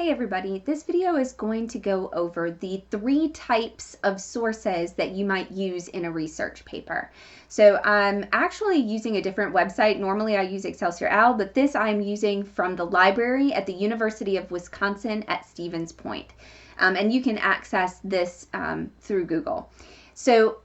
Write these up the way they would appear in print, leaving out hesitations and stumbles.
Hey everybody, this video is going to go over the 3 types of sources that you might use in a research paper. So I'm actually using a different website. Normally I use Excelsior OWL, but this I'm using from the library at the University of Wisconsin at Stevens Point. And you can access this through Google. So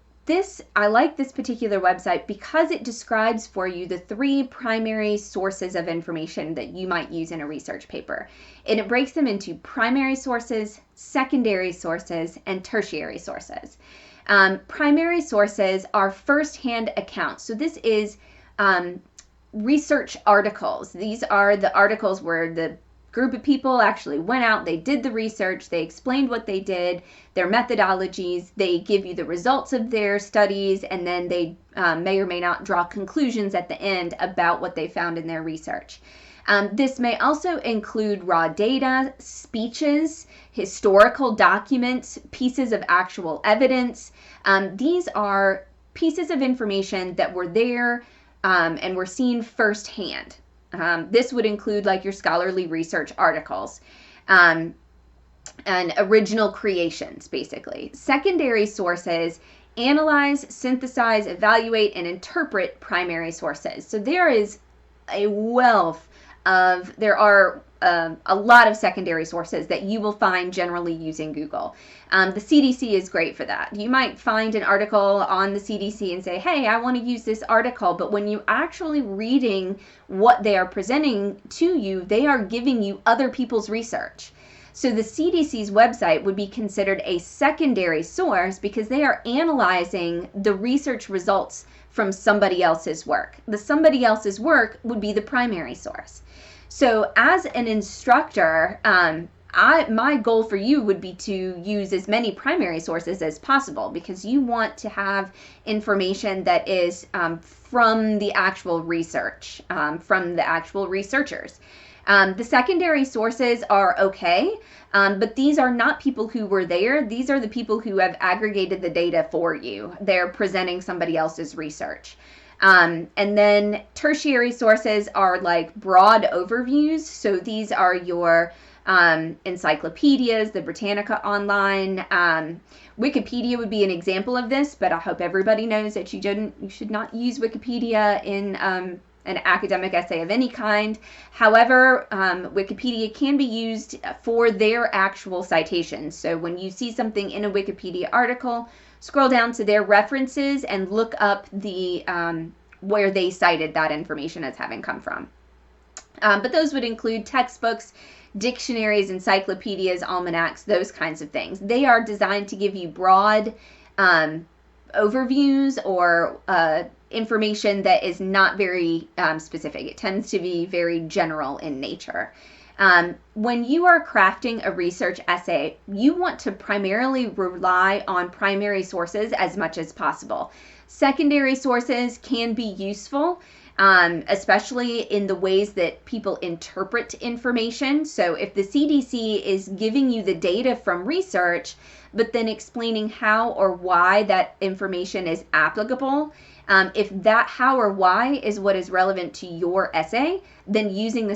I like this particular website because it describes for you the 3 primary sources of information that you might use in a research paper. And it breaks them into primary sources, secondary sources, and tertiary sources. Primary sources are first-hand accounts. So this is research articles. These are the articles where the group of people actually went out, they did the research, they explained what they did, their methodologies, they give you the results of their studies, and then they may or may not draw conclusions at the end about what they found in their research. This may also include raw data, speeches, historical documents, pieces of actual evidence. These are pieces of information that were there and were seen firsthand. This would include like your scholarly research articles and original creations, basically. Secondary sources analyze, synthesize, evaluate, and interpret primary sources. So there is a wealth there are a lot of secondary sources that you will find generally using Google. The CDC is great for that. You might find an article on the CDC and say, hey, I want to use this article, but when you actually reading what they are presenting to you, they are giving you other people's research. So the CDC's website would be considered a secondary source because they are analyzing the research results from somebody else's work. The somebody else's work would be the primary source. So as an instructor, my goal for you would be to use as many primary sources as possible because you want to have information that is from the actual research, from the actual researchers. The secondary sources are okay, but these are not people who were there. These are the people who have aggregated the data for you. They're presenting somebody else's research. And then tertiary sources are like broad overviews. So these are your encyclopedias, the Britannica Online. Wikipedia would be an example of this, but I hope everybody knows that you should not use Wikipedia in an academic essay of any kind. However, Wikipedia can be used for their actual citations. So when you see something in a Wikipedia article, scroll down to their references and look up the where they cited that information as having come from. But those would include textbooks, dictionaries, encyclopedias, almanacs, those kinds of things. They are designed to give you broad overviews or information that is not very specific. It tends to be very general in nature. When you are crafting a research essay, you want to primarily rely on primary sources as much as possible. Secondary sources can be useful, especially in the ways that people interpret information. So if the CDC is giving you the data from research, but then explaining how or why that information is applicable, if that how or why is what is relevant to your essay, then using the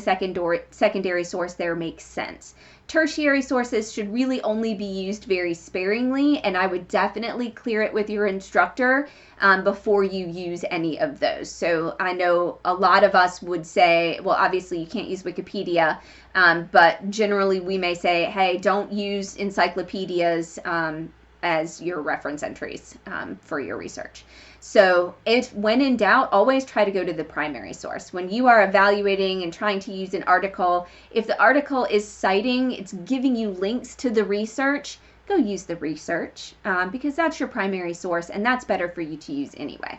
secondary source there makes sense. Tertiary sources should really only be used very sparingly, and I would definitely clear it with your instructor before you use any of those. So I know a lot of us would say, well, obviously you can't use Wikipedia, but generally we may say, hey, don't use encyclopedias as your reference entries for your research. So when in doubt, always try to go to the primary source. When you are evaluating and trying to use an article, if the article is citing, it's giving you links to the research, go use the research because that's your primary source and that's better for you to use anyway.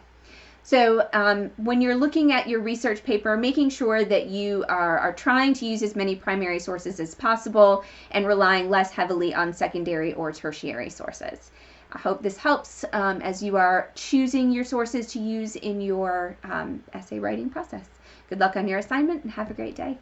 So when you're looking at your research paper, making sure that you are trying to use as many primary sources as possible and relying less heavily on secondary or tertiary sources. I hope this helps as you are choosing your sources to use in your essay writing process. Good luck on your assignment and have a great day.